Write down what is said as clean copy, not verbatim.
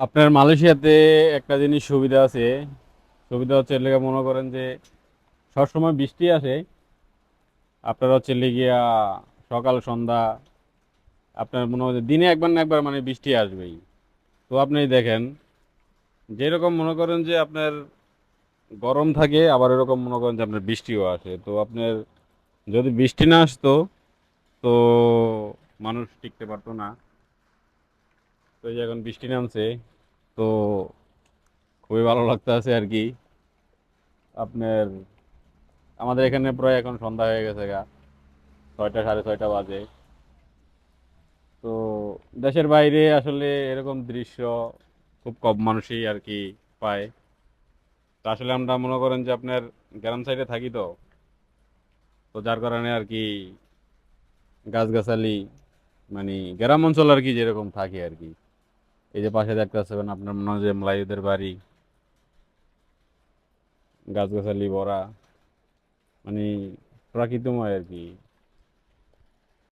আপনার মালয়েশিয়াতে একটা জিনিস সুবিধা আছে। সুবিধা হচ্ছে এর লেগে মনে করেন যে সবসময় বৃষ্টি আসে। আপনার হচ্ছে গিয়া সকাল সন্ধ্যা আপনার মনে হয় যে দিনে একবার না একবার মানে বৃষ্টি আসবেই। তো আপনি দেখেন যেরকম মনে করেন যে আপনার গরম থাকে, আবার এরকম মনে করেন যে আপনার বৃষ্টিও আসে। তো আপনার যদি বৃষ্টি না আসতো তো মানুষ টিকতে পারতো না। তো এই যে এখন বৃষ্টি নামছে, তো খুবই ভালো লাগতেছে আর কি। আপনার আমাদের এখানে প্রায় এখন সন্ধ্যা হয়ে গেছে গা, 6টা 6:30 বাজে। তো দেশের বাইরে আসলে এরকম দৃশ্য খুব কম মানুষই আর কি পায়। তো আসলে আমরা মনে করেন যে আপনার গ্রাম সাইডে থাকি, তো তো যার কারণে আর কি গাছগাছালি মানে গ্রাম অঞ্চল আর কি যেরকম থাকে আর কি। এই যে পাশে দেখতেছেন আপনার মনে হয় যে মলাইদের বাড়ি, গাছগাছালি ভরা, মানে প্রাকৃতিকময় আর কি।